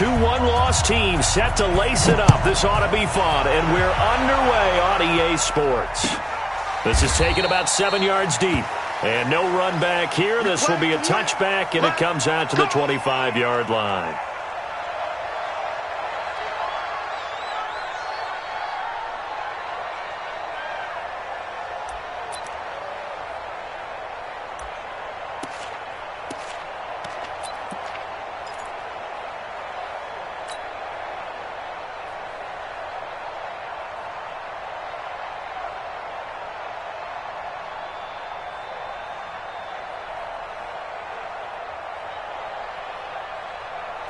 2 one-loss teams set to lace it up. This ought to be fun, and we're underway on EA Sports. This is taken about 7 yards deep. And no run back here. This will be a touchback, and it comes out to the 25-yard line.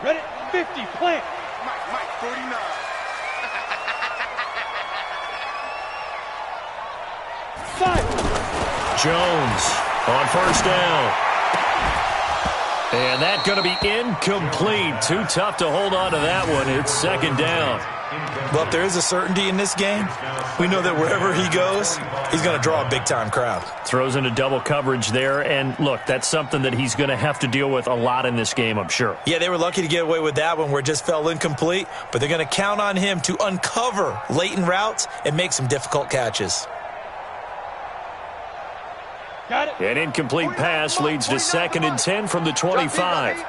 Ready, 50, plant. Mike, 49. Five. Jones on first down. And that's going to be incomplete. Too tough to hold on to that one. It's second down. Well, if there is a certainty in this game, we know that wherever he goes, he's going to draw a big-time crowd. Throws into double coverage there, and look, that's something that he's going to have to deal with a lot in this game, I'm sure. Yeah, they were lucky to get away with that one where it just fell incomplete, but they're going to count on him to uncover latent routes and make some difficult catches. Got it. An incomplete pass leads to 2nd and 10 from the 25.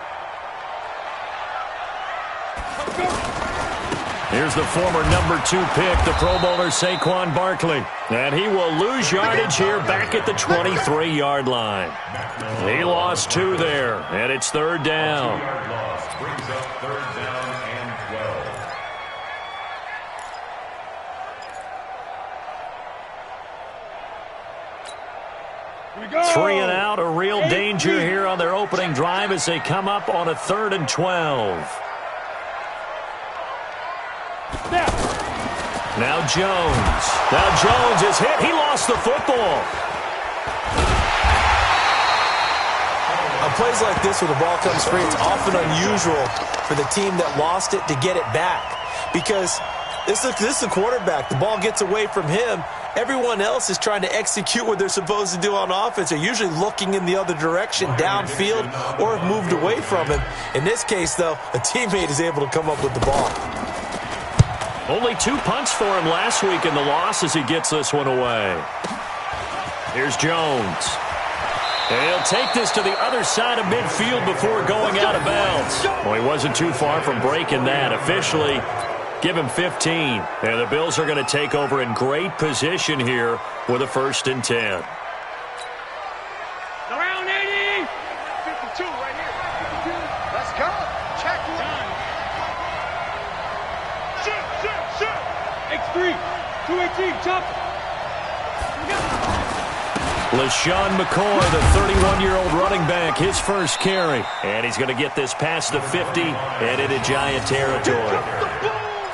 Here's the former number 2 pick, the Pro Bowler Saquon Barkley. And he will lose yardage here back at the 23-yard line. He lost 2 there, and it's third down. Brings up third down and 12. Here we go. 3 and out, a real danger here on their opening drive as they come up on a 3rd and 12. Now Jones. Now Jones is hit. He lost the football. On plays like this where the ball comes free, it's often unusual for the team that lost it to get it back. Because this is the quarterback. The ball gets away from him. Everyone else is trying to execute what they're supposed to do on offense. They're usually looking in the other direction, downfield, or have moved away from him. In this case, though, a teammate is able to come up with the ball. Only 2 punts for him last week in the loss as he gets this one away. Here's Jones. And he'll take this to the other side of midfield before going out of bounds. Well, he wasn't too far from breaking that. Officially, give him 15. And the Bills are going to take over in great position here with a 1st and 10. Around 80. 52 right here. 52. Let's go. Check one. Shoot. X3. 218. Jump. LaShawn McCoy, the 31-year-old running back, his first carry. And he's going to get this past the 50 and into Giant territory.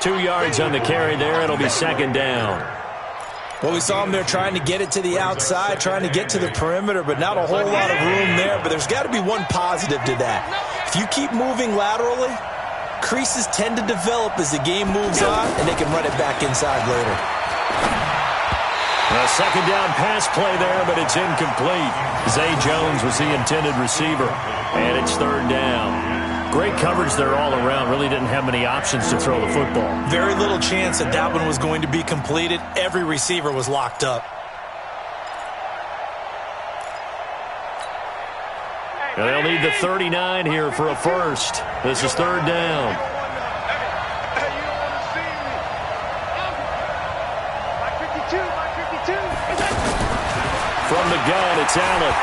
2 yards on the carry there. It'll be 2nd down. Well, we saw him there trying to get it to the outside, trying to get to the perimeter, but not a whole lot of room there. But there's got to be one positive to that. If you keep moving laterally, creases tend to develop as the game moves on, and they can run it back inside later. A 2nd down pass play there, but it's incomplete. Zay Jones was the intended receiver, and it's 3rd down. Great coverage there all around. Really didn't have many options to throw the football. Very little chance that that one was going to be completed. Every receiver was locked up. And they'll need the 39 here for a first. This is 3rd down. Hey, you don't want to see me. My 52. From the gun, it's Allen.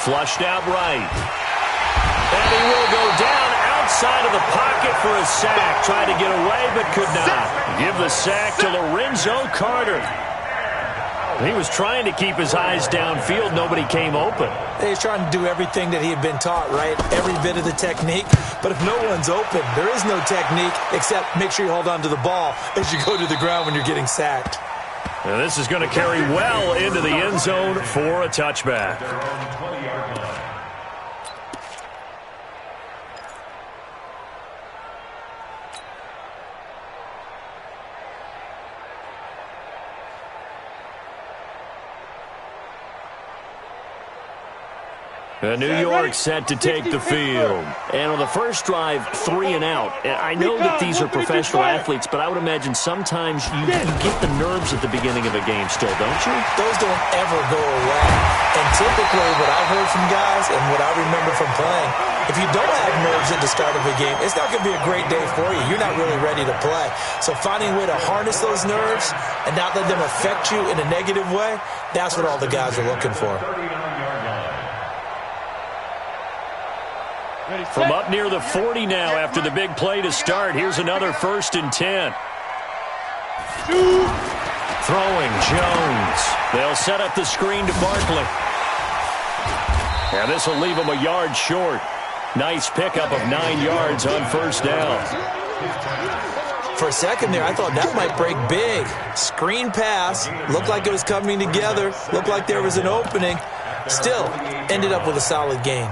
Flushed out right. And he will go down outside of the pocket for a sack. Tried to get away, but could not. Give the sack to Lorenzo Carter. He was trying to keep his eyes downfield. Nobody came open. He's trying to do everything that he had been taught, right? Every bit of the technique. But if no one's open, there is no technique except make sure you hold on to the ball as you go to the ground when you're getting sacked. And this is going to carry well into the end zone for a touchback. New York set to take the field. And on the first drive, 3 and out. I know that these are professional athletes, but I would imagine sometimes you get the nerves at the beginning of a game still, don't you? Those don't ever go away. And typically what I've heard from guys and what I remember from playing, if you don't have nerves at the start of a game, it's not going to be a great day for you. You're not really ready to play. So finding a way to harness those nerves and not let them affect you in a negative way, that's what all the guys are looking for. From up near the 40 now after the big play to start. Here's another 1st and 10. Throwing Jones. They'll set up the screen to Barkley. And this will leave him a yard short. Nice pickup of 9 yards on 1st down. For a second there, I thought that might break big. Screen pass. Looked like it was coming together. Looked like there was an opening. Still, ended up with a solid gain.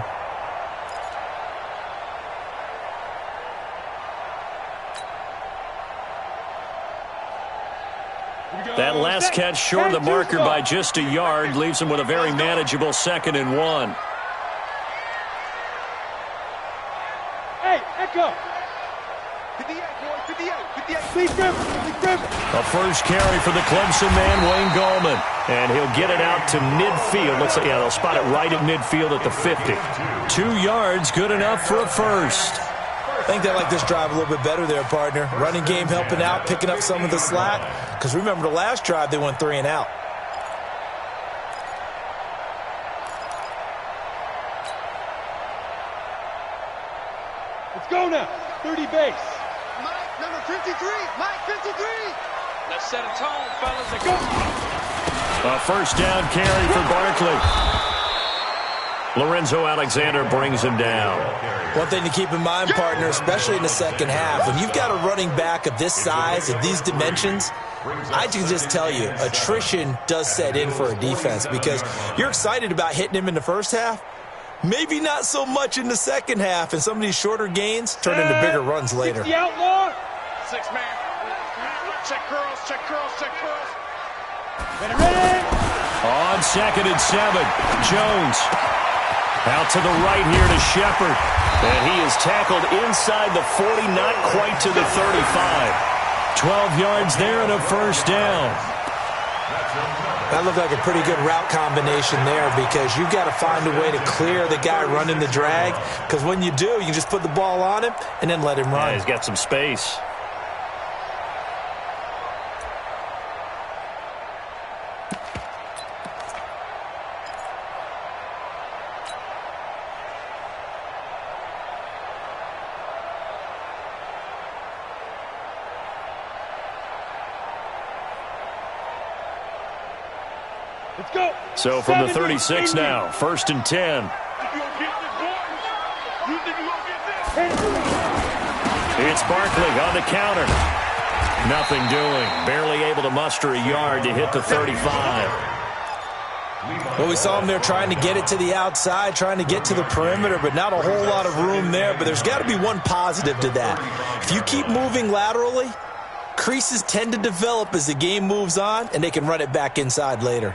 That last catch short of the marker by just a yard leaves him with a very manageable 2nd and 1. Hey, Echo. A first carry for the Clemson man, Wayne Gallman. And he'll get it out to midfield. Looks like, they'll spot it right at midfield at the 50. 2 yards, good enough for a first. I think they like this drive a little bit better there, partner. Running game helping out, picking up some of the slack. Because remember the last drive, they went 3 and out. Let's go now. 30 base. Mike, number 53. Mike, 53. Let's set a tone, fellas. Let's go. A first down carry for Barkley. Lorenzo Alexander brings him down. One thing to keep in mind, partner, especially in the second half, when you've got a running back of this size, of these dimensions, I can just tell you, attrition does set in for a defense because you're excited about hitting him in the first half. Maybe not so much in the second half, and some of these shorter gains turn into bigger runs later. The outlaw. 6 man. Check curls, check curls, check curls. Ready. On 2nd and 7, Jones. Out to the right here to Shepard. And he is tackled inside the 40, not quite to the 35. 12 yards there and a first down. That looked like a pretty good route combination there because you've got to find a way to clear the guy running the drag. Because when you do, you can just put the ball on him and then let him run. Yeah, he's got some space. Let's go. So from the 36 now, 1st and 10. It's Barkley on the counter. Nothing doing. Barely able to muster a yard to hit the 35. Well, we saw him there trying to get it to the outside, trying to get to the perimeter, but not a whole lot of room there. But there's got to be one positive to that. If you keep moving laterally, creases tend to develop as the game moves on, and they can run it back inside later.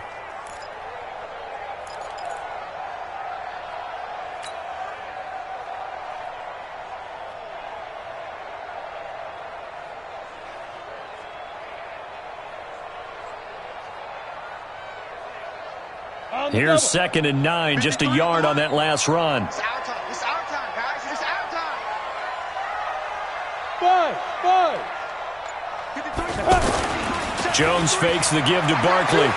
Here's 2nd and 9, just a yard on that last run. It's our time. It's our time, guys. It's our Five. Jones fakes the give to Barkley.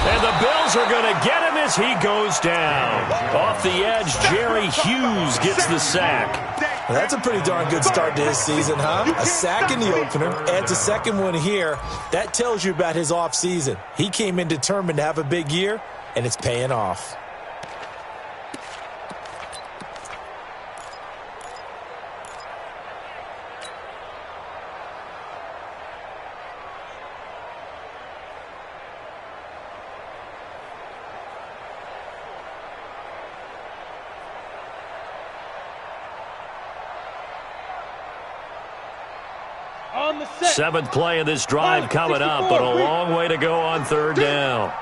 And the Bills are going to get him as he goes down. Off the edge, Jerry Hughes gets the sack. Well, that's a pretty darn good start to his season, huh? A sack in the opener, adds a second one here. That tells you about his offseason. He came in determined to have a big year, and it's paying off. On the set. 7th play of this drive coming up, but a long way to go on 3rd down.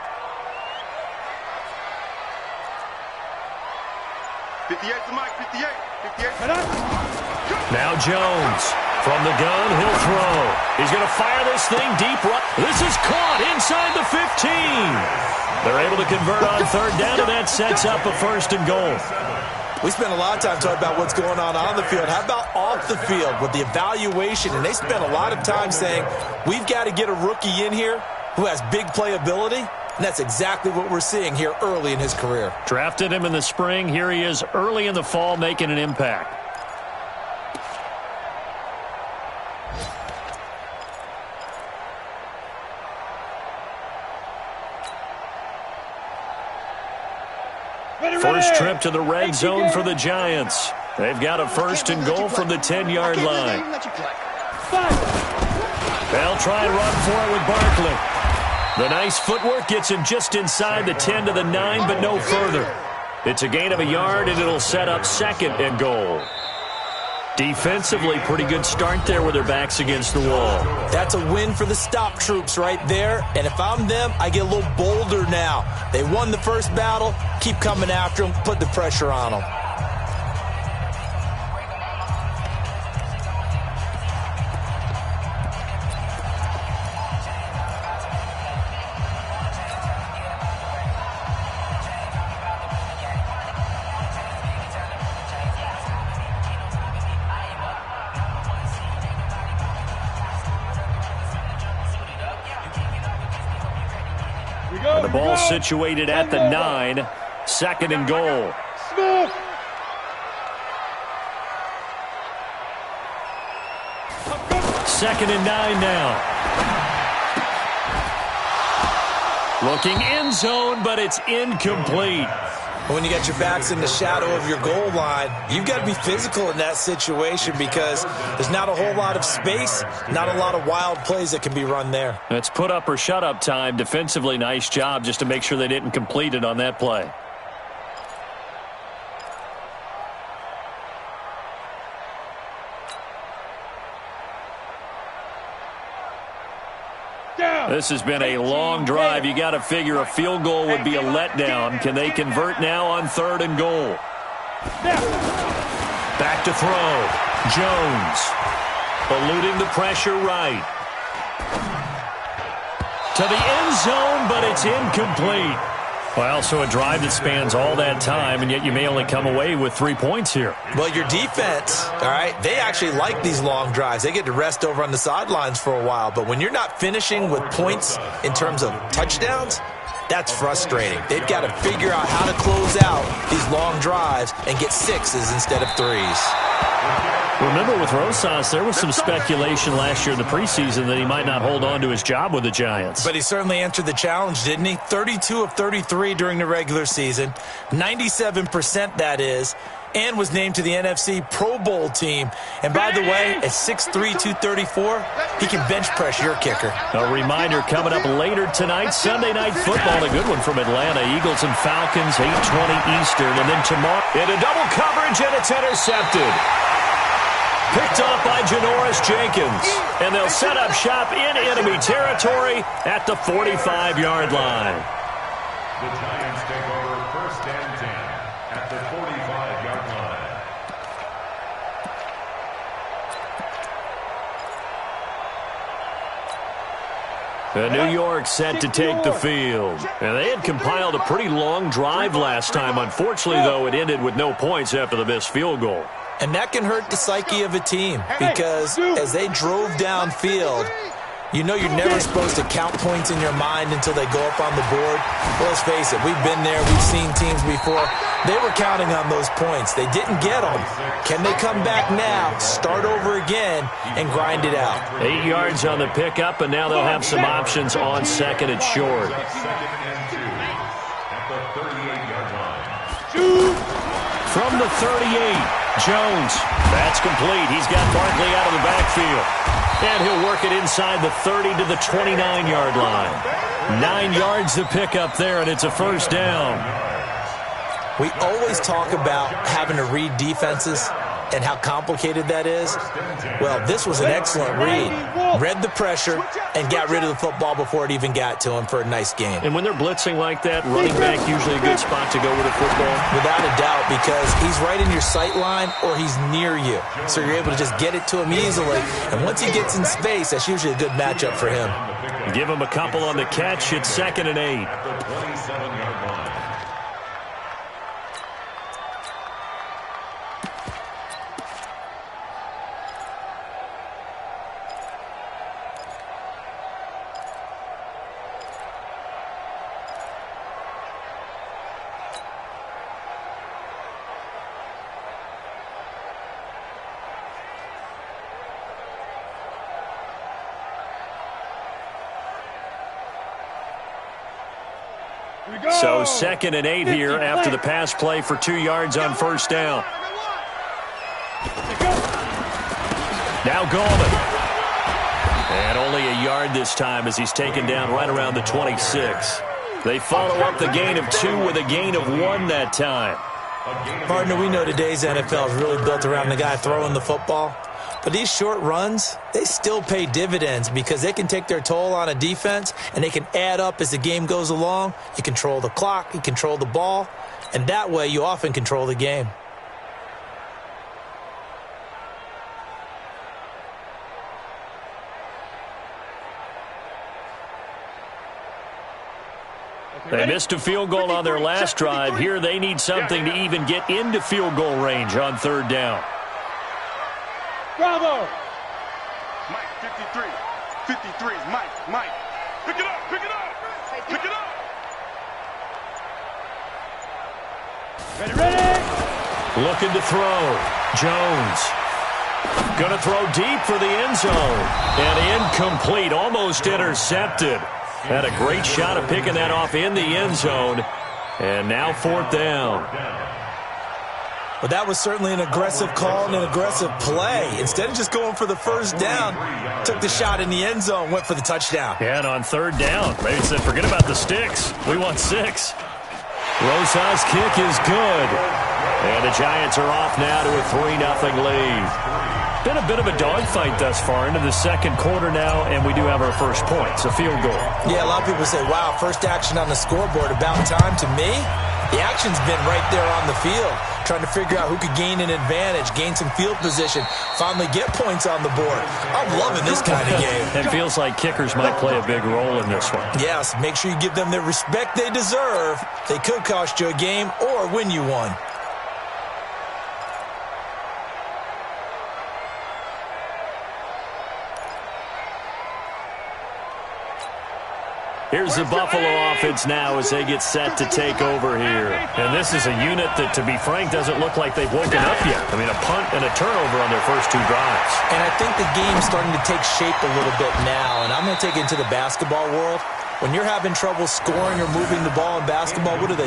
58 to Mike, 58. 58. Now Jones. From the gun, he'll throw. He's going to fire this thing deep right. This is caught inside the 15. They're able to convert on third down, and that sets up a first and goal. We spent a lot of time talking about what's going on the field. How about off the field with the evaluation? And they spent a lot of time saying, we've got to get a rookie in here who has big playability. And that's exactly what we're seeing here early in his career. Drafted him in the spring. Here he is early in the fall making an impact. First trip to the red zone for the Giants. They've got a first and goal from the 10-yard line. They'll try and run for it with Barkley. The nice footwork gets him just inside the 10 to the 9, but no further. It's a gain of a yard, and it'll set up second and goal. Defensively, pretty good start there with their backs against the wall. That's a win for the stop troops right there. And if I'm them, I get a little bolder now. They won the first battle. Keep coming after them. Put the pressure on them. And the ball situated at the 9. Second and goal. Second and 9 now. Looking end zone, but it's incomplete. When you got your backs in the shadow of your goal line, you've got to be physical in that situation because there's not a whole lot of space, not a lot of wild plays that can be run there. It's put up or shut up time. Defensively, nice job just to make sure they didn't complete it on that play. This has been a long drive. You got to figure a field goal would be a letdown. Can they convert now on third and goal? Back to throw. Jones. Eluding the pressure right. To the end zone, but it's incomplete. Well, so a drive that spans all that time, and yet you may only come away with 3 points here. Well, your defense, all right, they actually like these long drives. They get to rest over on the sidelines for a while. But when you're not finishing with points in terms of touchdowns, that's frustrating. They've got to figure out how to close out these long drives and get 6s instead of 3s. Remember with Rosas, there was some speculation last year in the preseason that he might not hold on to his job with the Giants. But he certainly answered the challenge, didn't he? 32 of 33 during the regular season, 97% that is, and was named to the NFC Pro Bowl team. And by the way, at 6'3", 234, he can bench press your kicker. A reminder coming up later tonight, Sunday Night Football, a good one from Atlanta. Eagles and Falcons, 8:20 Eastern. And then tomorrow, into double coverage, and it's intercepted. Picked off by Janoris Jenkins. And they'll set up shop in enemy territory at the 45-yard line. The Giants take over first and 10 at the 45-yard line. New York set to take the field. And they had compiled a pretty long drive last time. Unfortunately, though, it ended with no points after the missed field goal. And that can hurt the psyche of a team because as they drove downfield, you know you're never supposed to count points in your mind until they go up on the board. Well, let's face it, we've been there. We've seen teams before. They were counting on those points. They didn't get them. Can they come back now, start over again, and grind it out? 8 yards on the pickup, and now they'll have some options on second and short. Second and 2 at the 38-yard line. From the 38. Jones, that's complete. He's got Barkley out of the backfield. And he'll work it inside the 30 to the 29-yard line. 9 yards to pick up there, and it's a first down. We always talk about having to read defenses. and how complicated that is? Well, this was an excellent read. Read the pressure and got rid of the football before it even got to him for a nice gain. And when they're blitzing like that, running back usually a good spot to go with a football? Without a doubt, because he's right in your sight line or he's near you. So you're able to just get it to him easily. And once he gets in space, that's usually a good matchup for him. Give him a couple on the catch. It's 2nd and 8. At the 27-yard line. So 2nd and 8 here after the pass play for 2 yards on 1st down. Now Gallman. And only a yard this time as he's taken down right around the 26. They follow up the gain of 2 with a gain of 1 that time. Partner, we know today's NFL is really built around the guy throwing the football. But these short runs, they still pay dividends because they can take their toll on a defense and they can add up as the game goes along. You control the clock, you control the ball, and that way you often control the game. They missed a field goal on their last drive. Here they need something to even get into field goal range on 3rd down. Bravo! Mike, 53. 53. Mike. Pick it up. Pick it up. Pick it up. Ready! Looking to throw. Jones. Going to throw deep for the end zone. And incomplete. Almost intercepted. Had a great shot of picking that off in the end zone. And now 4th down. Well, that was certainly an aggressive call and an aggressive play. Instead of just going for the 1st down, took the shot in the end zone, went for the touchdown. Yeah, and on 3rd down, they said, forget about the sticks. We want 6. Rosa's kick is good. And the Giants are off now to a 3-0 lead. Been a bit of a dogfight thus far into the 2nd quarter now, and we do have our first points, a field goal. Yeah, a lot of people say, wow, first action on the scoreboard, about time. To me, the action's been right there on the field, trying to figure out who could gain an advantage, gain some field position, finally get points on the board. I'm loving this kind of game. It feels like kickers might play a big role in this one. Yes, make sure you give them the respect they deserve. They could cost you a game or win you one. Here's the Buffalo offense now as they get set to take over here. And this is a unit that, to be frank, doesn't look like they've woken up yet. I mean, a punt and a turnover on their first 2 drives. And I think the game's starting to take shape a little bit now. And I'm going to take it into the basketball world. When you're having trouble scoring or moving the ball in basketball, what do?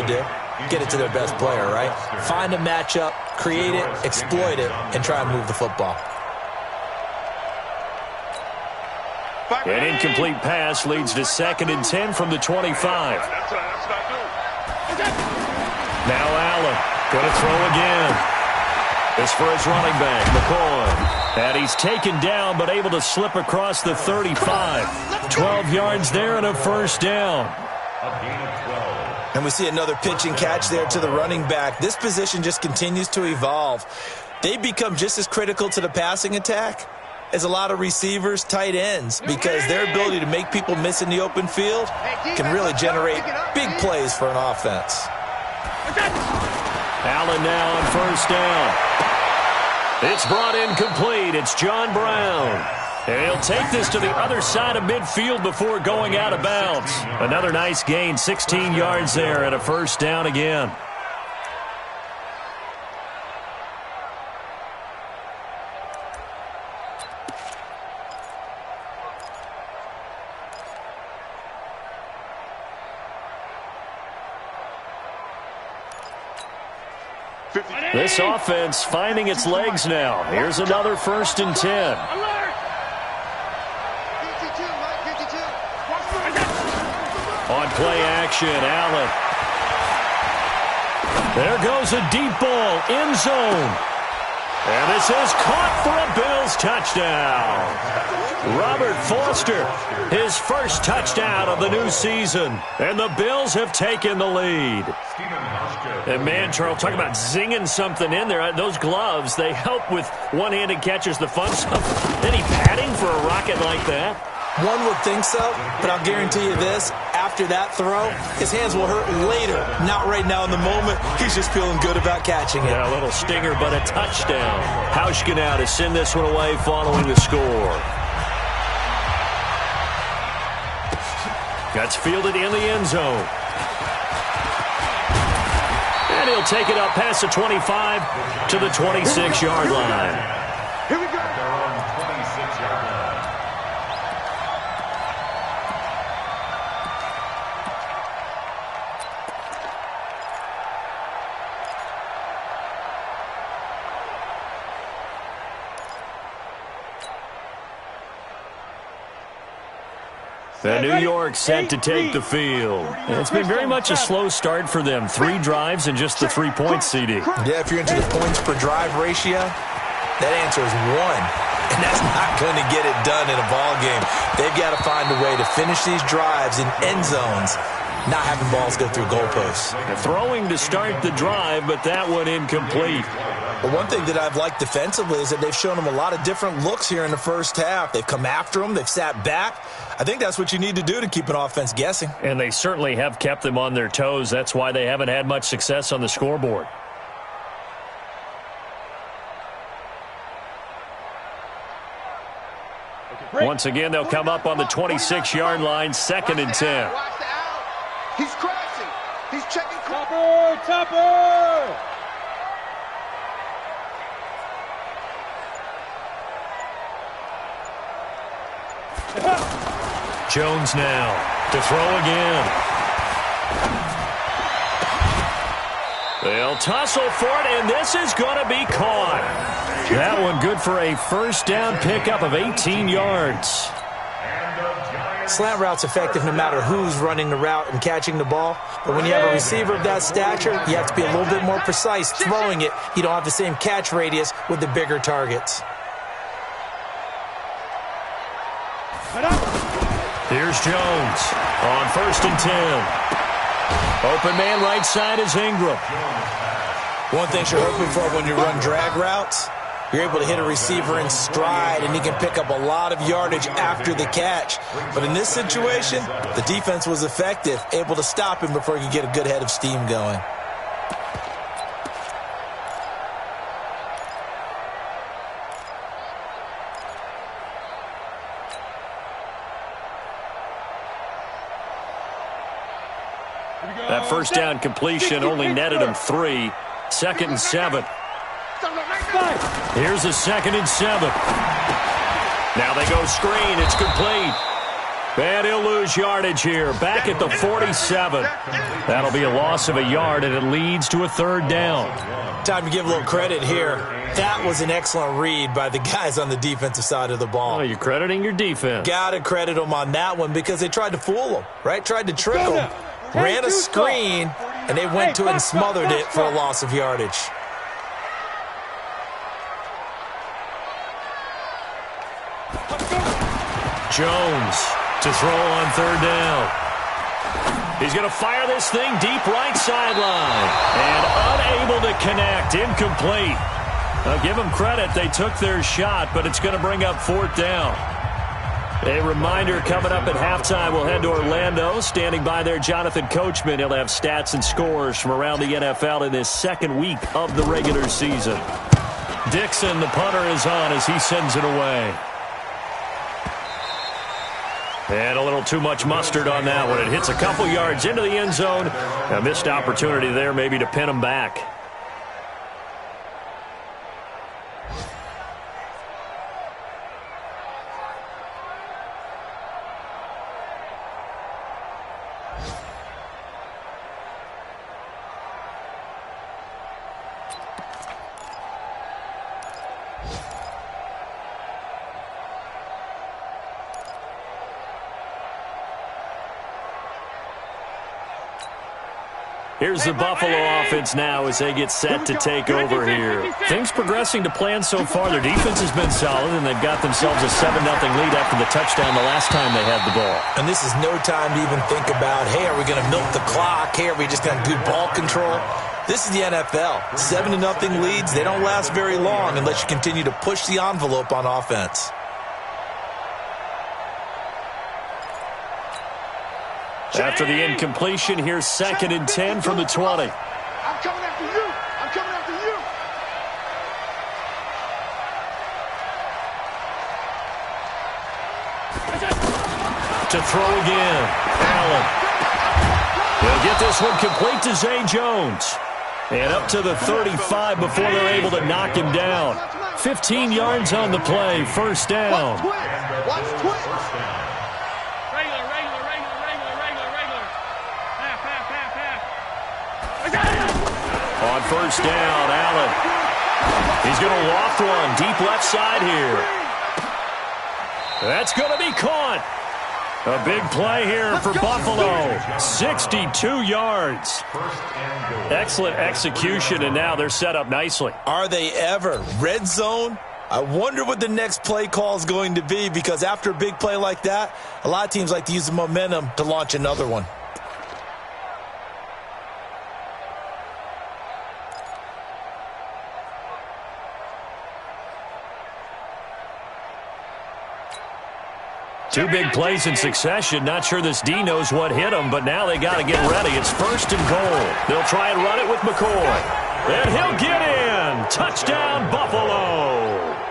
Get it to their best player, right? Find a matchup, create it, exploit it, and try and move the football. An incomplete pass leads to 2nd and 10 from the 25. That's what I do. Now Allen going to throw again. This for his running back, McCoy. And he's taken down but able to slip across the 35. 12 yards there and a 1st down. A gain of 12. And we see another pitch and catch there to the running back. This position just continues to evolve. They become just as critical to the passing attack as a lot of receivers, tight ends, because their ability to make people miss in the open field can really generate big plays for an offense. Allen now on 1st down. It's brought in complete. It's John Brown. And he'll take this to the other side of midfield before going out of bounds. Another nice gain, 16 yards there and a 1st down again. This offense finding its legs now. Here's another 1st and 10. On play action, Allen. There goes a deep ball, end zone. And this is caught for a Bills touchdown. Robert Foster, his first touchdown of the new season. And the Bills have taken the lead. And man, Charles, talk about zinging something in there. Those gloves, they help with one-handed catches, the fun stuff. Any padding for a rocket like that? One would think so, but I'll guarantee you this. After that throw, his hands will hurt later. Not right now in the moment. He's just feeling good about catching it. Yeah, a little stinger, but a touchdown. Hauschka now to send this one away following the score. That's fielded in the end zone. And he'll take it up past the 25 to the 26-yard line. Here we go. At their own 26-yard line. And New York set to take the field. And it's been very much a slow start for them. 3 drives and just the 3 points, CD. Yeah, if you're into the points per drive ratio, that answer is 1. And that's not going to get it done in a ball game. They've got to find a way to finish these drives in end zones, not having balls go through goalposts. Throwing to start the drive, but that one incomplete. But one thing that I've liked defensively is that they've shown them a lot of different looks here in the first half. They've come after them. They've sat back. I think that's what you need to do to keep an offense guessing. And they certainly have kept them on their toes. That's why they haven't had much success on the scoreboard. Once again, they'll come up on the 26-yard line, 2nd and 10. Watch the out. He's crossing. He's checking. Topper! Jones now to throw again. They'll tussle for it, and this is going to be caught. That one good for a first down pickup of 18 yards. Slant route's effective no matter who's running the route and catching the ball. But when you have a receiver of that stature, you have to be a little bit more precise throwing it. You don't have the same catch radius with the bigger targets. Here's Jones on 1st and 10. Open man right side is Ingram. One thing you're hoping for when you run drag routes, you're able to hit a receiver in stride, and he can pick up a lot of yardage after the catch. But in this situation, the defense was effective, able to stop him before he could get a good head of steam going. That first down completion only netted him 3. 2nd and 7. Here's a 2nd and 7. Now they go screen. It's complete. And he'll lose yardage here. Back at the 47. That'll be a loss of a yard, and it leads to a 3rd down. Time to give a little credit here. That was an excellent read by the guys on the defensive side of the ball. Oh, you're crediting your defense. Got to credit them on that one because they tried to fool them, right? Tried to trick them. Ran a screen, and they went to it and smothered it for a loss of yardage. Jones to throw on 3rd down. He's going to fire this thing deep right sideline. And unable to connect. Incomplete. Now, give them credit. They took their shot, but it's going to bring up 4th down. A reminder coming up at halftime, we'll head to Orlando. Standing by there, Jonathan Coachman. He'll have stats and scores from around the NFL in this 2nd week of the regular season. Dixon, the punter, is on as he sends it away. And a little too much mustard on that one. It hits a couple yards into the end zone. A missed opportunity there maybe to pin him back. Here's the Buffalo offense now as they get set to take over here. Things progressing to plan so far. Their defense has been solid, and they've got themselves a 7-0 lead after the touchdown the last time they had the ball. And this is no time to even think about, hey, are we going to milk the clock? Hey, are we just going to good ball control? This is the NFL. 7-0 leads, they don't last very long unless you continue to push the envelope on offense. After the incompletion, here's 2nd and 10 from the 20. I'm coming after you. I'm coming after you. To throw again. Allen. He'll get this one complete to Zay Jones. And up to the 35 before they're able to knock him down. 15 yards on the play. First down. Watch twitch. On first down, Allen. He's going to loft one deep left side here. That's going to be caught. A big play here for Buffalo. 62 yards. Excellent execution, and now they're set up nicely. Are they ever? Red zone? I wonder what the next play call is going to be, because after a big play like that, a lot of teams like to use the momentum to launch another one. Two big plays in succession. Not sure this D knows what hit him, but now they got to get ready. It's 1st and goal. They'll try and run it with McCoy. And he'll get in. Touchdown, Buffalo.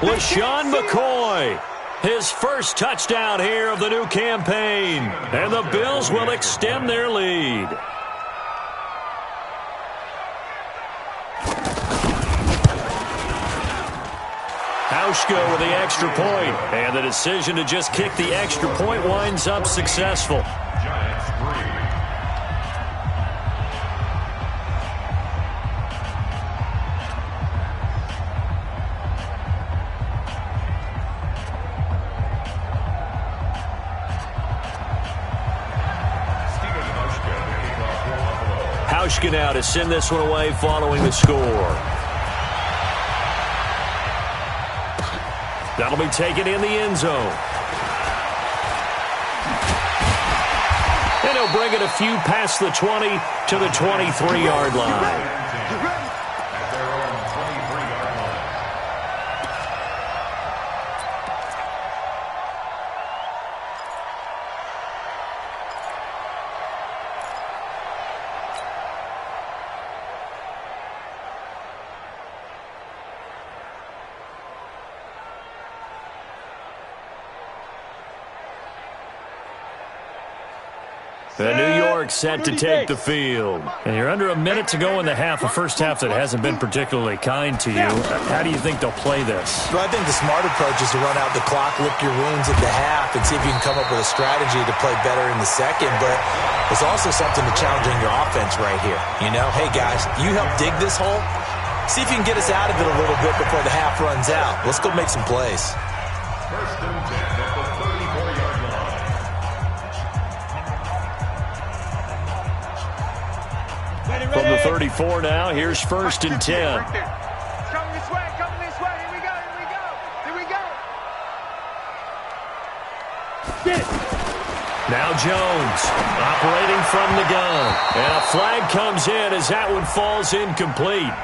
LaShawn McCoy. His first touchdown here of the new campaign. And the Bills will extend their lead. Hauschka with the extra point, and the decision to just kick the extra point winds up successful. Giants 3. Hauschka now to send this one away following the score. That'll be taken in the end zone. And he'll bring it a few past the 20 to the 23-yard line. At their own 23-yard line. The New York set to take the field. And you're under a minute to go in the half, a first half that hasn't been particularly kind to you. How do you think they'll play this? Well, I think the smart approach is to run out the clock, lick your wounds at the half, and see if you can come up with a strategy to play better in the second. But there's also something to challenging your offense right here. You know, hey, guys, you help dig this hole. See if you can get us out of it a little bit before the half runs out. Let's go make some plays. 1st and 10 at the 34-yard line. From the 34 now, here's 1st and 10. Right there. Coming this way, coming this way. Here we go, here we go, here we go. Get it. Now Jones operating from the gun. And a flag comes in as that one falls incomplete.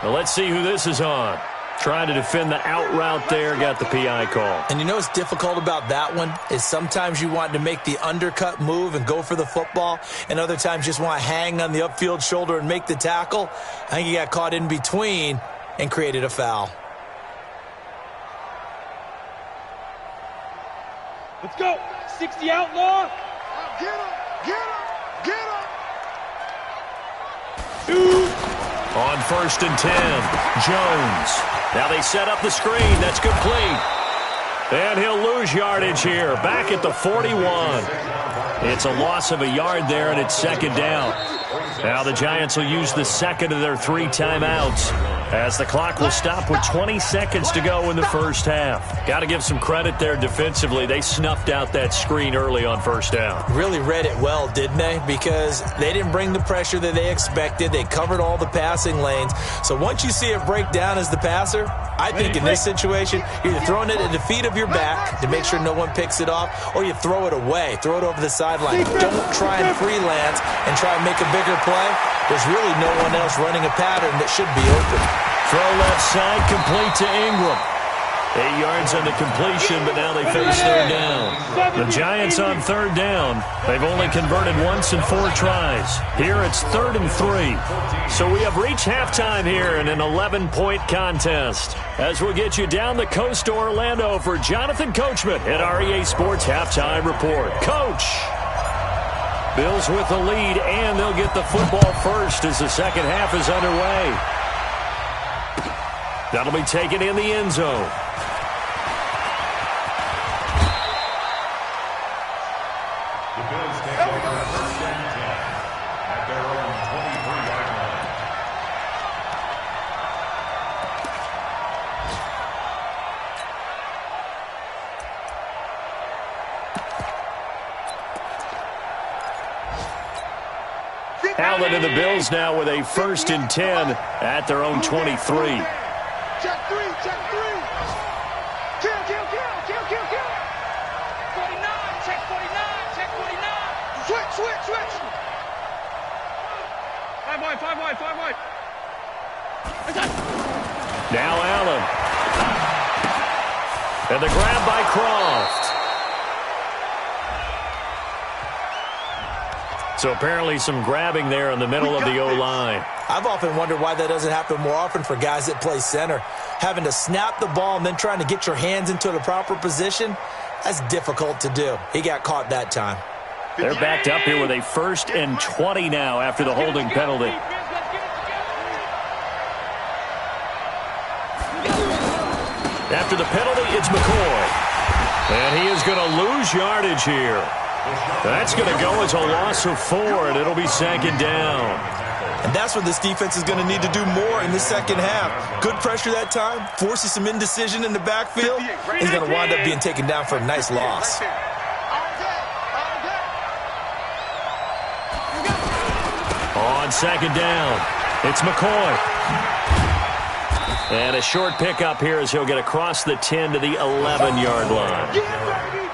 Well, let's see who this is on. Trying to defend the out route there, got the PI call. And you know what's difficult about that one is sometimes you want to make the undercut move and go for the football, and other times just want to hang on the upfield shoulder and make the tackle. I think he got caught in between and created a foul. Let's go. 60 outlaw. Get him, get him, get him. 2. On 1st and 10, Jones. Now they set up the screen. That's complete. And he'll lose yardage here. Back at the 41. It's a loss of a yard there, and it's 2nd down. Now the Giants will use the second of their 3 timeouts as the clock will stop with 20 seconds to go in the first half. Got to give some credit there defensively. They snuffed out that screen early on first down. Really read it well, didn't they? Because they didn't bring the pressure that they expected. They covered all the passing lanes. So once you see it break down as the passer, I think in this situation, you're either throwing it at the feet of your back to make sure no one picks it off, or you throw it away, throw it over the sideline. Don't try and freelance and try and make a bigger play. There's really no one else running a pattern that should be open. Throw left side, complete to Ingram. 8 yards on the completion, but now they face third down. The Giants on third down. They've only converted once in 4 tries. Here it's 3rd and 3. So we have reached halftime here in an 11-point contest. As we'll get you down the coast to Orlando for Jonathan Coachman at REA Sports Halftime Report. Coach! Bills with the lead, and they'll get the football first as the second half is underway. That'll be taken in the end zone. The Bills take over first and 10 at their own 23-yard line. Allen and the Bills now with a 1st and 10 at their own 23. Check 3, check 3. Kill, kill, kill, kill, kill, kill. 49, check 49, check 49. Switch, switch, switch. 5 wide, 5 wide, 5 wide. Now Allen. And the grab by Croft. So apparently some grabbing there in the middle of the O-line. I've often wondered why that doesn't happen more often for guys that play center. Having to snap the ball and then trying to get your hands into the proper position, that's difficult to do. He got caught that time. They're backed up here with a 1st and 20 now after the holding penalty. After the penalty, it's McCoy. And he is going to lose yardage here. That's going to go as a loss of 4, and it'll be 2nd down. And that's what this defense is going to need to do more in the second half. Good pressure that time, forces some indecision in the backfield. He's going to wind up being taken down for a nice loss. On 2nd down, it's McCoy. And a short pickup here as he'll get across the 10 to the 11-yard line.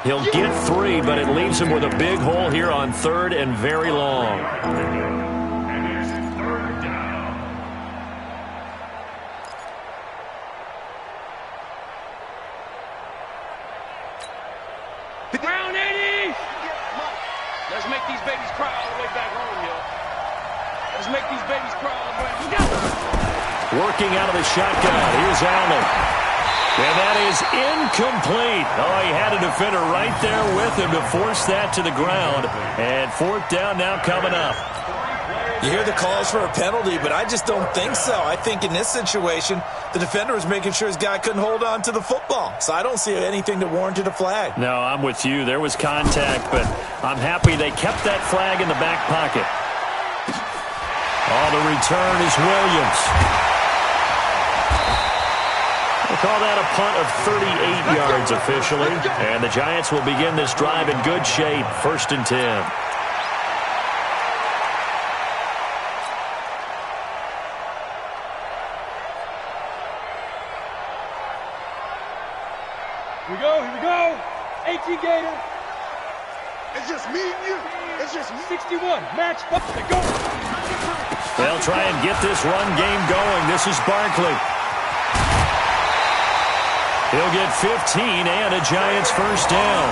He'll get 3, but it leaves him with a big hole here on 3rd and very long. And it's 3rd down. Round 80! Let's make these babies cry all the way back home, yo. Let's make these babies cry all the way back home. Working out of the shotgun. Here's Allen. And that is incomplete. Oh, he had a defender right there with him to force that to the ground. And 4th down now coming up. You hear the calls for a penalty, but I just don't think so. I think in this situation, the defender was making sure his guy couldn't hold on to the football. So I don't see anything that warranted a flag. No, I'm with you. There was contact, but I'm happy they kept that flag in the back pocket. Oh, the return is Williams. We'll call that a punt of 38 yards officially. And the Giants will begin this drive in good shape. 1st and 10. Here we go, here we go. 18 Gator. It's just me and you. It's just me. 61, match, up, go. They'll try and get this run game going. This is Barkley. He'll get 15 and a Giants 1st down.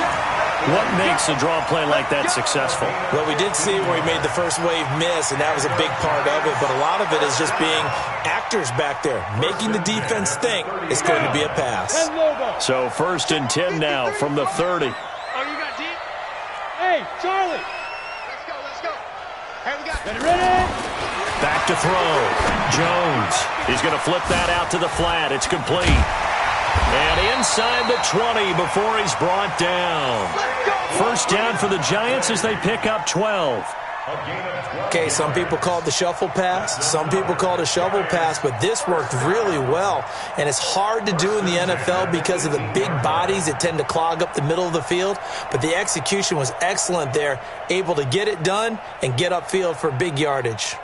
What makes a draw play like that successful? Well, we did see where he made the first wave miss, and that was a big part of it. But a lot of it is just being actors back there, making the defense think it's going to be a pass. So 1st and 10 now from the 30. Oh, you got deep? Hey, Charlie. Let's go, let's go. Hey, we got Ready? Back to throw. Jones. He's going to flip that out to the flat. It's complete. And inside the 20 before he's brought down. 1st down for the Giants as they pick up 12. A gain of 12. Okay, some people call it the shuffle pass. Some people call it a shovel pass, but this worked really well. And it's hard to do in the NFL because of the big bodies that tend to clog up the middle of the field. But the execution was excellent there, able to get it done and get upfield for big yardage.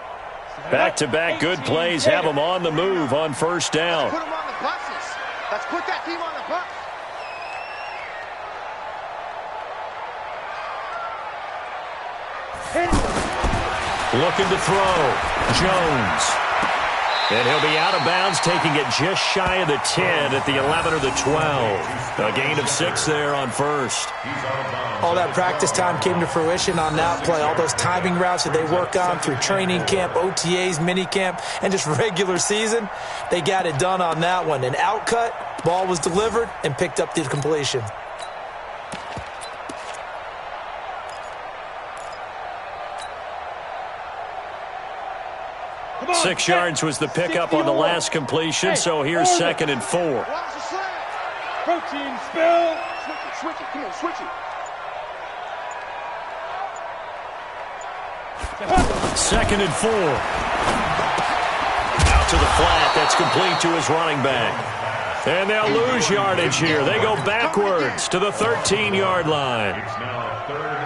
Back-to-back good plays have them on the move on first down. Put them on the buses. Let's put that team on the bus. Looking to throw. Jones. And he'll be out of bounds, taking it just shy of the 10 at the 11 or the 12. A gain of 6 there on first. All that practice time came to fruition on that play. All those timing routes that they work on through training camp, OTAs, minicamp, and just regular season, they got it done on that one. An outcut, ball was delivered, and picked up the completion. 6 yards was the pickup on the last completion, so here's 2nd and 4. Protein spill. Switch it. Come on, switch it. 2nd and 4. Out to the flat. That's complete to his running back. And they'll lose yardage here. They go backwards to the 13-yard line.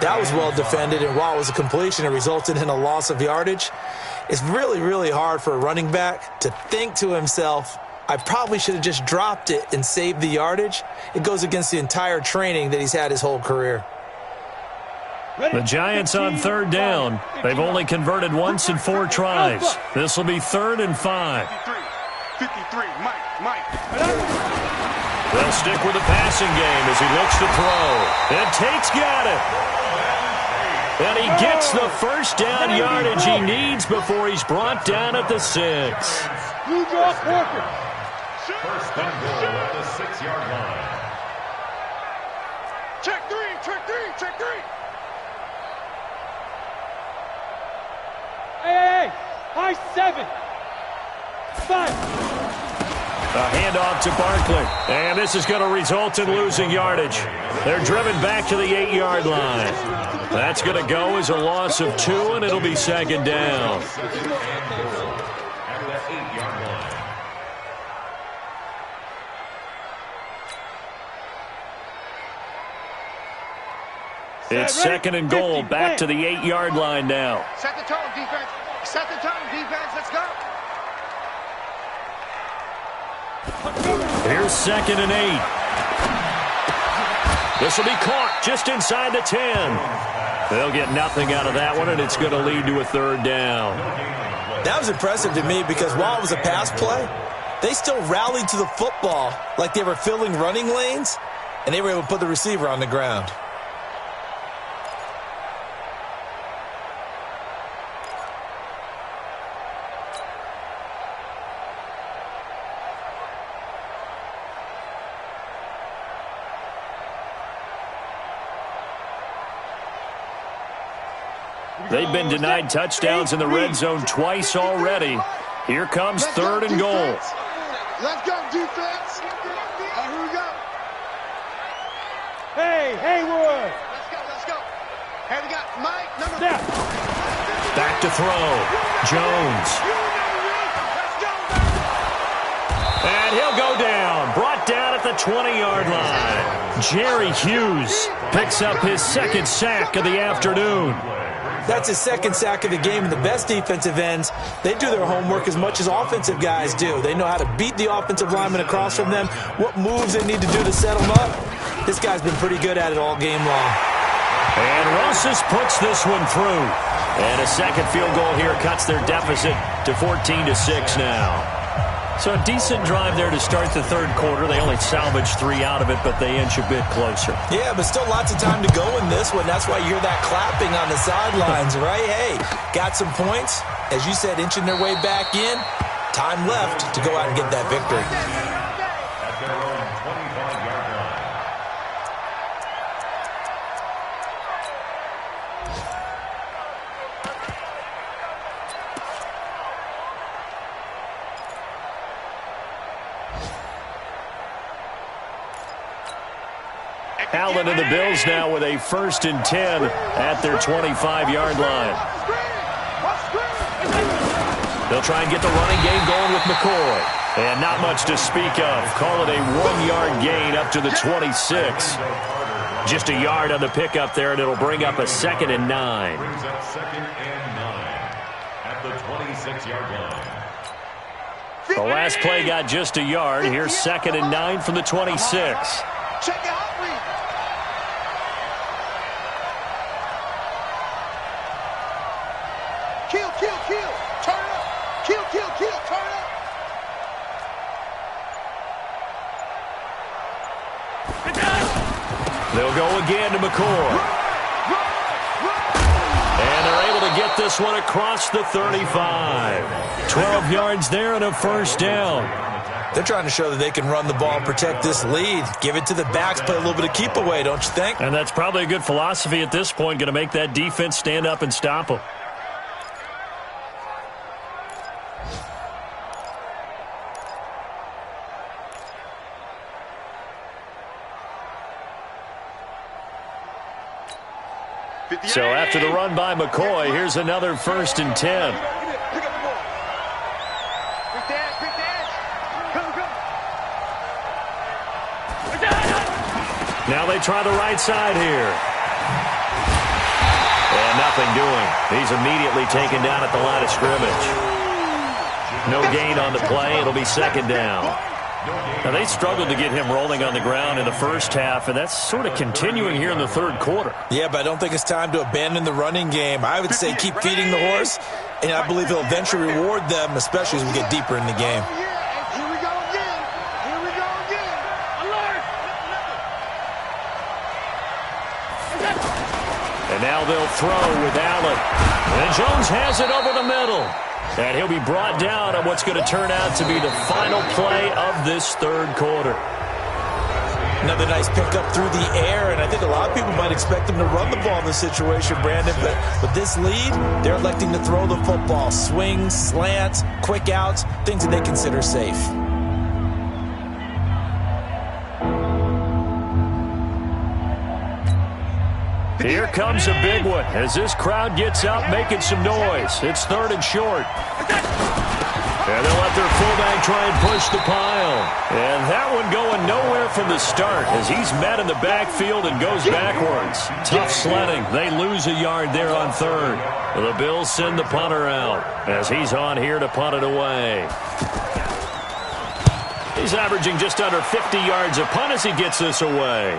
That was well defended, and while it was a completion, it resulted in a loss of yardage. It's really, really hard for a running back to think to himself, I probably should have just dropped it and saved the yardage. It goes against the entire training that he's had his whole career. The Giants on 3rd down. They've only converted once in 4 tries. This will be 3rd and 5. 53, Mike. They'll stick with the passing game as he looks to throw. And Tate's got it. And he gets the first down yardage he needs before he's brought down at the 6. Blue draw Porker. First and goal at the 6-yard line. Check three. Hey. High 7. 5. A handoff to Barkley. And this is going to result in losing yardage. They're driven back to the 8-yard line. That's going to go as a loss of 2, and it'll be 2nd down. It's 2nd and goal, back to the 8-yard line now. Set the tone, defense. Let's go. Here's 2nd and 8. This will be caught just inside the 10. They'll get nothing out of that one, and it's going to lead to a 3rd down. That was impressive to me because while it was a pass play, they still rallied to the football like they were filling running lanes, and they were able to put the receiver on the ground. They've been denied touchdowns in the red zone twice already. Here comes 3rd and goal. Let's go, defense. Here we go. Hey, Haywood. Let's go. Hey, we got Mike, number 4. Back to throw. Jones. And he'll go down. Brought down at the 20-yard line. Jerry Hughes picks up his 2nd sack of the afternoon. That's his 2nd sack of the game, and the best defensive ends, they do their homework as much as offensive guys do. They know how to beat the offensive lineman across from them, what moves they need to do to set them up. This guy's been pretty good at it all game long. And Rosas puts this one through. And a 2nd field goal here cuts their deficit to 14-6 now. So a decent drive there to start the 3rd quarter. They only salvaged 3 out of it, but they inch a bit closer. Yeah, but still lots of time to go in this one. That's why you hear that clapping on the sidelines, right? Hey, got some points. As you said, inching their way back in. Time left to go out and get that victory. At their own 25-yard line. Allen and the Bills now with a 1st and 10 at their 25-yard line. They'll try and get the running game going with McCoy. And not much to speak of. Call it a 1-yard gain up to the 26. Just a yard on the pickup there, and it'll bring up a 2nd and 9. Brings up 2nd and 9 at the 26-yard line. The last play got just a yard. Here's 2nd and 9 from the 26. Check out read. Kill, kill, kill. Turn up. Kill, kill, kill. Turn up. They'll go again to McCoy. And they're able to get this one across the 35. 12 yards there and a 1st down. They're trying to show that they can run the ball and protect this lead. Give it to the backs, play a little bit of keep away, don't you think? And that's probably a good philosophy at this point, going to make that defense stand up and stop them. So after the run by McCoy, here's another 1st and 10. Now they try the right side here. And nothing doing. He's immediately taken down at the line of scrimmage. No gain on the play. It'll be 2nd down. Now, they struggled to get him rolling on the ground in the first half, and that's sort of continuing here in the 3rd quarter. Yeah, but I don't think it's time to abandon the running game. I would say keep feeding the horse, and I believe he'll eventually reward them, especially as we get deeper in the game. Here we go again. Here we go again. Alert! And now they'll throw with Allen. And Jones has it over the middle. And he'll be brought down on what's going to turn out to be the final play of this 3rd quarter. Another nice pickup through the air, and I think a lot of people might expect them to run the ball in this situation, Brandon, but with this lead, they're electing to throw the football. Swings, slants, quick outs, things that they consider safe. Here comes a big one as this crowd gets up making some noise. It's 3rd and short. And they'll let their fullback try and push the pile. And that one going nowhere from the start as he's met in the backfield and goes backwards. Tough sledding. They lose a yard there on 3rd. The Bills send the punter out as he's on here to punt it away. He's averaging just under 50 yards a punt as he gets this away.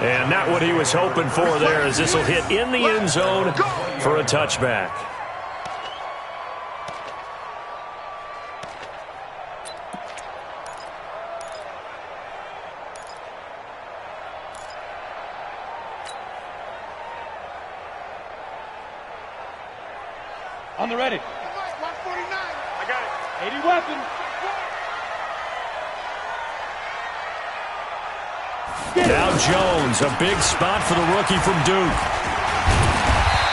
And not what he was hoping for there as this will hit in the end zone for a touchback. On the ready. 149. I got it. 80 weapon. Now Jones, a big spot for the rookie from Duke.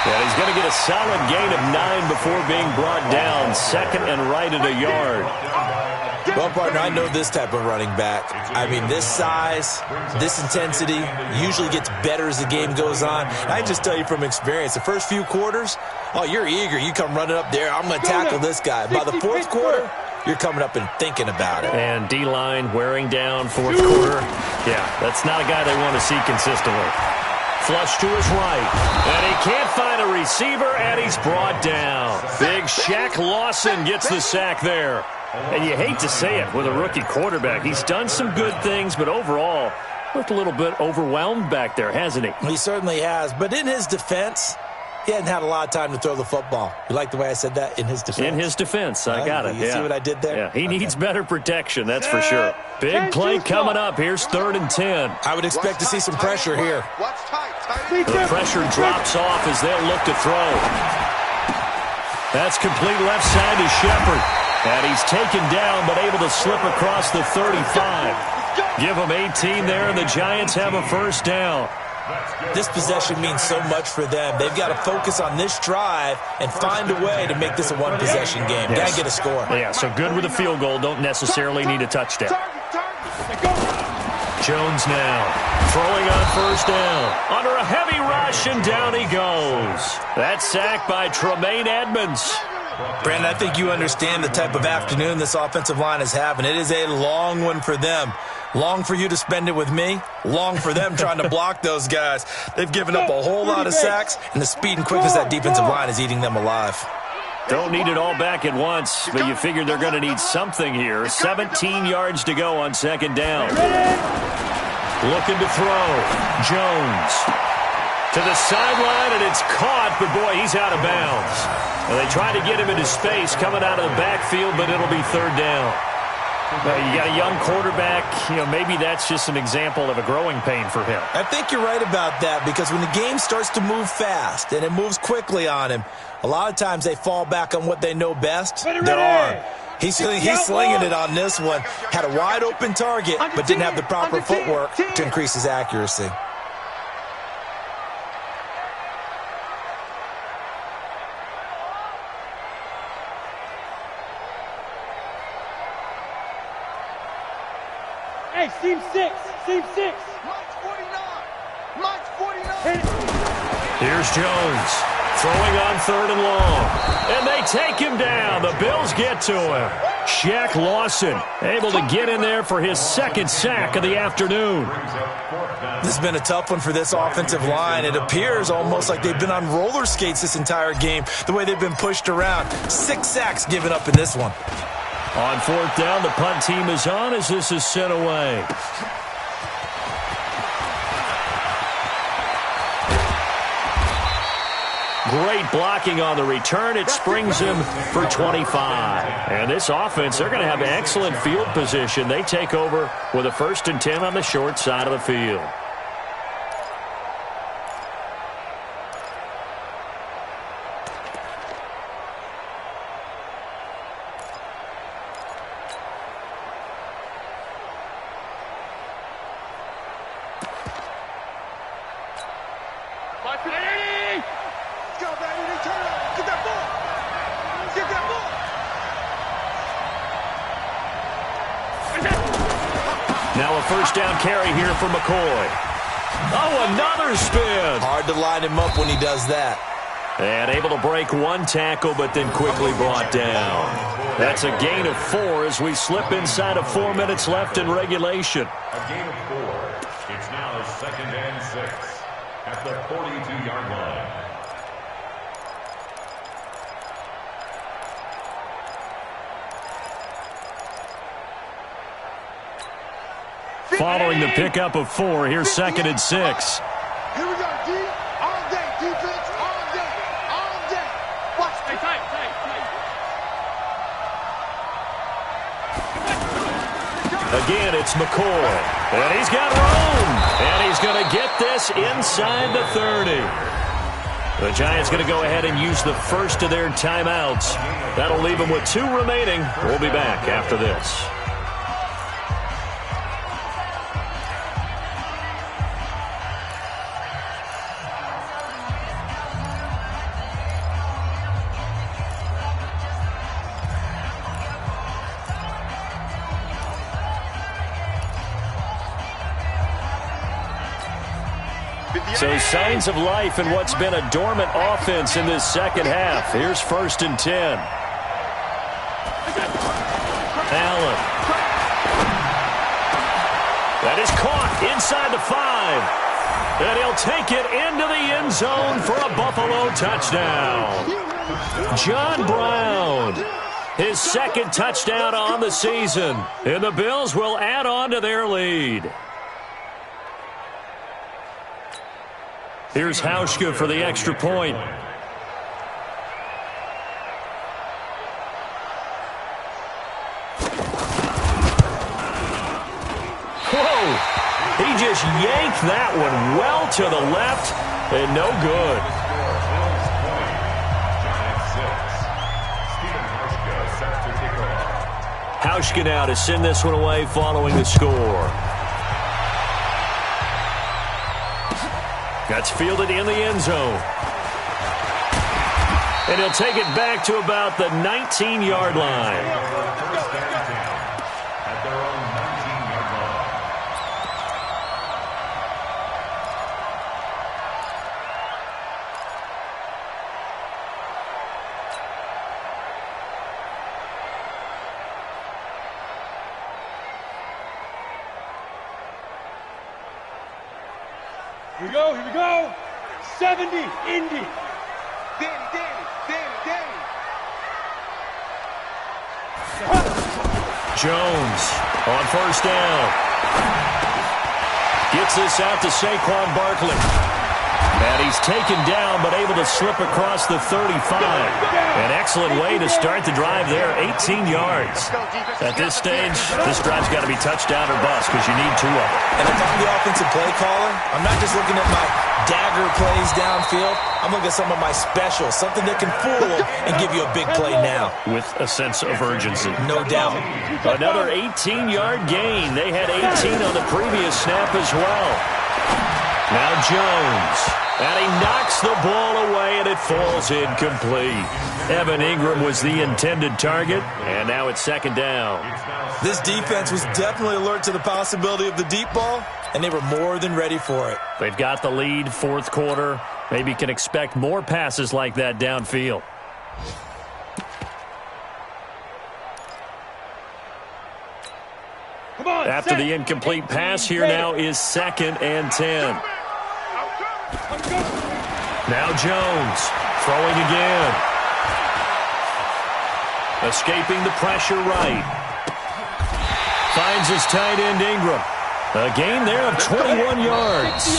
And he's going to get a solid gain of 9 before being brought down. 2nd and right at a yard. Well, partner, I know this type of running back. I mean, this size, this intensity usually gets better as the game goes on. And I just tell you from experience, the first few quarters, oh, you're eager. You come running up there, I'm going to tackle this guy. By the 4th quarter, you're coming up and thinking about it. And D-line wearing down 4th quarter. Yeah, that's not a guy they want to see consistently. Flush to his right. And he can't find a receiver, and he's brought down. Big Shaq Lawson gets the sack there. And you hate to say it with a rookie quarterback. He's done some good things, but overall, looked a little bit overwhelmed back there, hasn't he? He certainly has. But in his defense, he hadn't had a lot of time to throw the football. You like the way I said that? In his defense? In his defense. I got it. You see what I did there? Yeah, he needs better protection, that's for sure. Big play coming up. Here's 3rd and 10. I would expect to see some pressure here. Watch tight. The pressure drops off as they'll look to throw. That's complete left side to Shepard. And he's taken down but able to slip across the 35. Give him 18 there, and the Giants have a 1st down. This possession means so much for them. They've got to focus on this drive and find a way to make this a one-possession game. Yes. Got to get a score. Yeah, so good with a field goal. Don't necessarily need a touchdown. Jones now throwing on first down. Under a heavy rush, and down he goes. That sack by Tremaine Edmonds. Brandon, I think you understand the type of afternoon this offensive line is having. It is a long one for them. Long for you to spend it with me. Long for them trying to block those guys. They've given up a whole lot of sacks, and the speed and quickness of that defensive line is eating them alive. Don't need it all back at once, but you figure they're going to need something here. 17 yards to go on second down. Looking to throw. Jones to the sideline, and it's caught, but boy, he's out of bounds. And they try to get him into space coming out of the backfield, but it'll be third down. You got a young quarterback. Maybe that's just an example of a growing pain for him. I think you're right about that, because when the game starts to move fast and it moves quickly on him, a lot of times they fall back on what they know best, their arm. He's slinging it on this one. Had a wide open target, but didn't have the proper footwork to increase his accuracy. Hey, seam 6. March 49. Here's Jones throwing on third and long. And they take him down. The Bills get to him. Shaq Lawson able to get in there for his second sack of the afternoon. This has been a tough one for this offensive line. It appears almost like they've been on roller skates this entire game, the way they've been pushed around. 6 sacks given up in this one. On fourth down, the punt team is on as this is sent away. Great blocking on the return. It springs him for 25. And this offense, they're going to have excellent field position. They take over with a 1st and 10 on the short side of the field. Now a first down carry here for McCoy. Oh, another spin. Hard to line him up when he does that. And able to break one tackle, but then quickly brought down. That's a gain of 4 as we slip inside of 4 minutes left in regulation. A gain of 4. It's now 2nd and 6 at the 42-yard line. Following the pickup of 4, here's 2nd and 6. Here we go, D. All day, defense, all day, all day. Watch. Hey, tight. Again, it's McCoy. And he's got room. And he's going to get this inside the 30. The Giants going to go ahead and use the first of their timeouts. That'll leave them with 2 remaining. We'll be back after this. So signs of life in what's been a dormant offense in this second half. Here's 1st and 10. Allen. That is caught inside the 5. And he'll take it into the end zone for a Buffalo touchdown. John Brown, his 2nd touchdown on the season. And the Bills will add on to their lead. Here's Hauschka for the extra point. Whoa! He just yanked that one well to the left and no good. Hauschka now to send this one away following the score. That's fielded in the end zone. And he'll take it back to about the 19-yard line. Here we go. 70, Indy. Danny. Jones on first down. Gets this out to Saquon Barkley. And he's taken down, but able to slip across the 35. An excellent way to start the drive there, 18 yards. At this stage, this drive's got to be touchdown or bust because you need two of them. And if I'm the offensive play caller, I'm not just looking at my dagger plays downfield. I'm looking at some of my specials, something that can fool them and give you a big play now. With a sense of urgency. No doubt. Another 18-yard gain. They had 18 on the previous snap as well. Now Jones. And he knocks the ball away, and it falls incomplete. Evan Ingram was the intended target, and now it's second down. This defense was definitely alert to the possibility of the deep ball, and they were more than ready for it. They've got the lead, fourth quarter. Maybe can expect more passes like that downfield. Come on, After the incomplete pass, here now is 2nd and 10. Now Jones, throwing again. Escaping the pressure right. Finds his tight end Ingram. A gain there of 21 yards.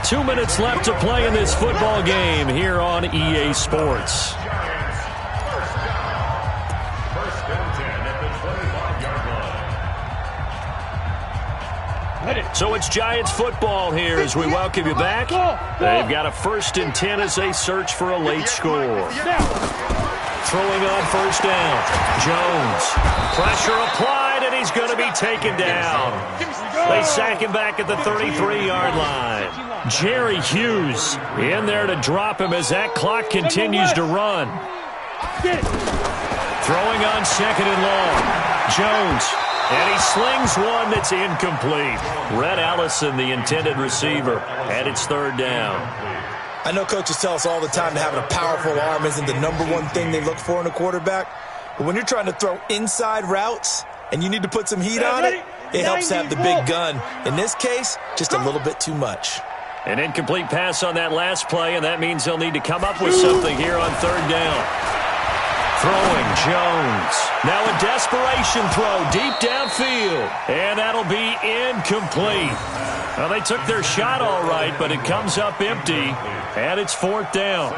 2 minutes left to play in this football game here on EA Sports. So it's Giants football here as we welcome you back. They've got a 1st and 10 as they search for a late score. Throwing on first down. Jones. Pressure applied, and he's going to be taken down. They sack him back at the 33-yard line. Jerry Hughes in there to drop him as that clock continues to run. Throwing on 2nd and long. Jones. And he slings one that's incomplete. Red Allison, the intended receiver, and it's 3rd down. I know coaches tell us all the time that having a powerful arm isn't the #1 thing they look for in a quarterback. But when you're trying to throw inside routes and you need to put some heat on it, it helps to have the big gun. In this case, just a little bit too much. An incomplete pass on that last play, and that means they'll need to come up with something here on 3rd down. Throwing Jones. Now a desperation throw deep downfield. And that'll be incomplete. Well, they took their shot all right, but it comes up empty. And it's 4th down.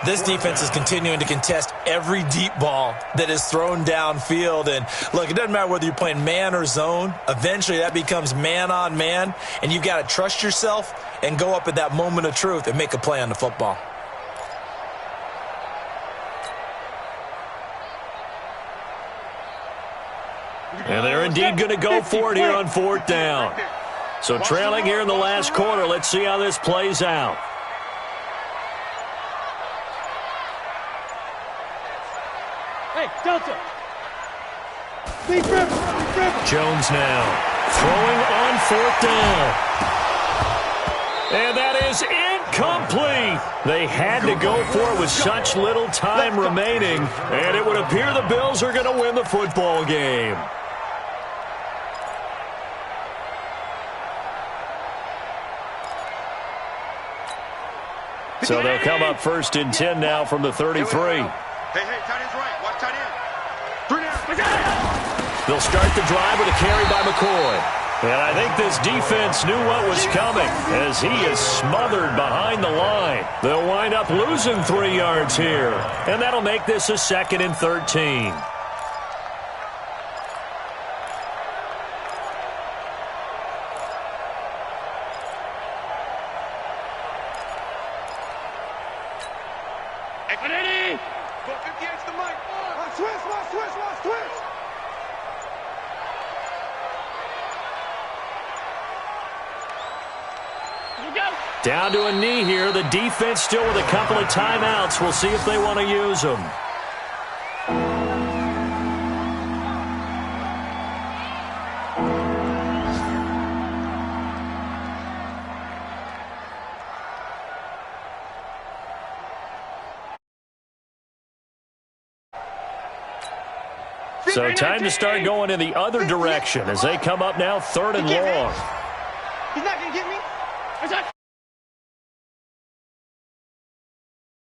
This defense is continuing to contest every deep ball that is thrown downfield. And look, it doesn't matter whether you're playing man or zone. Eventually that becomes man on man. And you've got to trust yourself and go up at that moment of truth and make a play on the football. And they're indeed going to go for it here on 4th down. So trailing here in the last quarter, let's see how this plays out. Hey, Delta. Deep river. Jones now throwing on 4th down. And that is incomplete. They had to go for it with such little time remaining. And it would appear the Bills are going to win the football game. So they'll come up 1st and 10 now from the 33. Hey, tight end's right. Watch tight end. 3 down. They'll start the drive with a carry by McCoy. And I think this defense knew what was coming as he is smothered behind the line. They'll wind up losing 3 yards here. And that'll make this a 2nd and 13. Down to a knee here. The defense still with a couple of timeouts. We'll see if they want to use them. So time to start going in the other direction as they come up now 3rd and long. He's not going to get me. Is that?